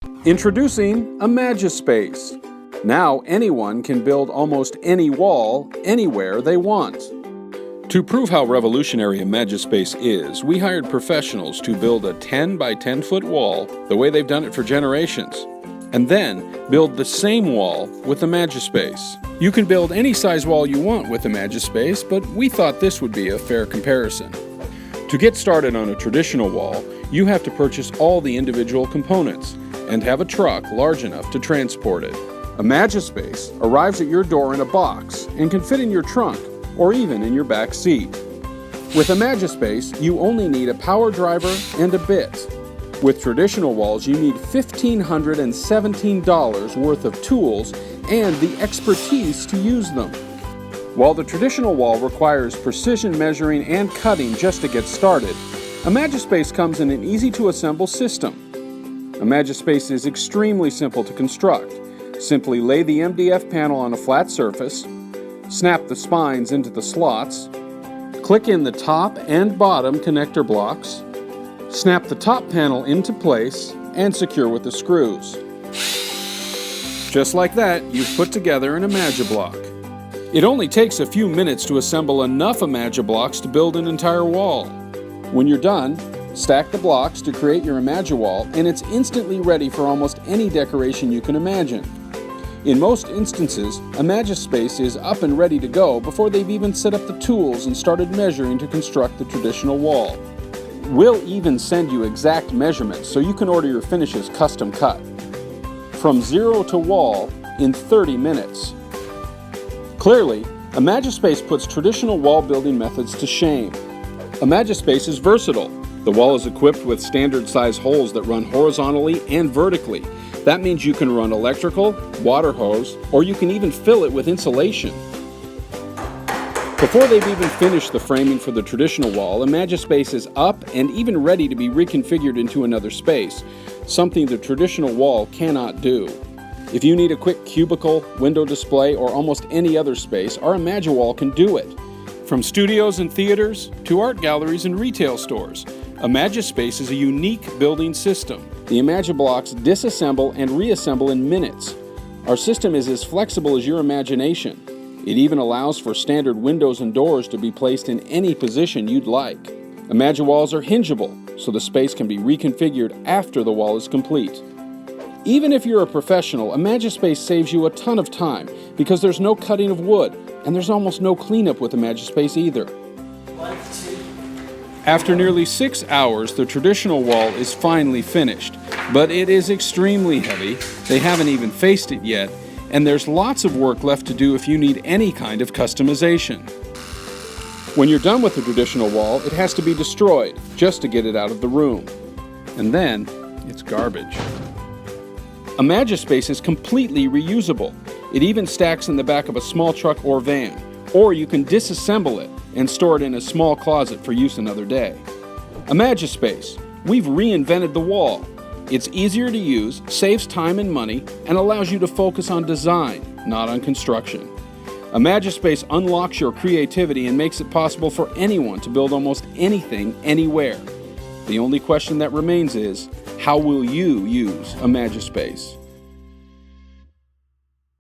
Introducing Emagispace. Now anyone can build almost any wall, anywhere they want. To prove how revolutionary Emagispace is, we hired professionals to build a 10 by 10 foot wall the way they've done it for generations, and then build the same wall with Emagispace. You can build any size wall you want with Emagispace, but we thought this would be a fair comparison. To get started on a traditional wall, you have to purchase all the individual components and have a truck large enough to transport it. Emagispace arrives at your door in a box and can fit in your trunk or even in your back seat. With Emagispace, you only need a power driver and a bit. With traditional walls, you need $1,517 worth of tools and the expertise to use them. While the traditional wall requires precision measuring and cutting just to get started, Emagispace comes in an easy-to-assemble system. Emagispace is extremely simple to construct. Simply lay the MDF panel on a flat surface, snap the spines into the slots, click in the top and bottom connector blocks, snap the top panel into place, and secure with the screws. Just like that, you've put together an Emagiblock. It only takes a few minutes to assemble enough Emagiblocks to build an entire wall. When you're done, stack the blocks to create your Emagiwall, and it's instantly ready for almost any decoration you can imagine. In most instances, Emagispace is up and ready to go before they've even set up the tools and started measuring to construct the traditional wall. We'll even send you exact measurements so you can order your finishes custom cut. From zero to wall in 30 minutes. Clearly, Emagispace puts traditional wall building methods to shame. Emagispace is versatile. The wall is equipped with standard size holes that run horizontally and vertically. That means you can run electrical, water hose, or you can even fill it with insulation. Before they've even finished the framing for the traditional wall, Emagispace is up and even ready to be reconfigured into another space, something the traditional wall cannot do. If you need a quick cubicle, window display, or almost any other space, our Emagiwall can do it. From studios and theaters to art galleries and retail stores, Emagispace is a unique building system. The Emagiblocks disassemble and reassemble in minutes. Our system is as flexible as your imagination. It even allows for standard windows and doors to be placed in any position you'd like. Emagiwalls are hingeable, so the space can be reconfigured after the wall is complete. Even if you're a professional, Emagispace saves you a ton of time because there's no cutting of wood, and there's almost no cleanup with Emagispace either. After nearly 6 hours, the traditional wall is finally finished, but it is extremely heavy. They haven't even faced it yet, and there's lots of work left to do if you need any kind of customization. When you're done with the traditional wall, it has to be destroyed just to get it out of the room. And then, it's garbage. Emagispace is completely reusable. It even stacks in the back of a small truck or van, or you can disassemble it and store it in a small closet for use another day. Emagispace, we've reinvented the wall. It's easier to use, saves time and money, and allows you to focus on design, not on construction. Emagispace unlocks your creativity and makes it possible for anyone to build almost anything, anywhere. The only question that remains is, how will you use Emagispace?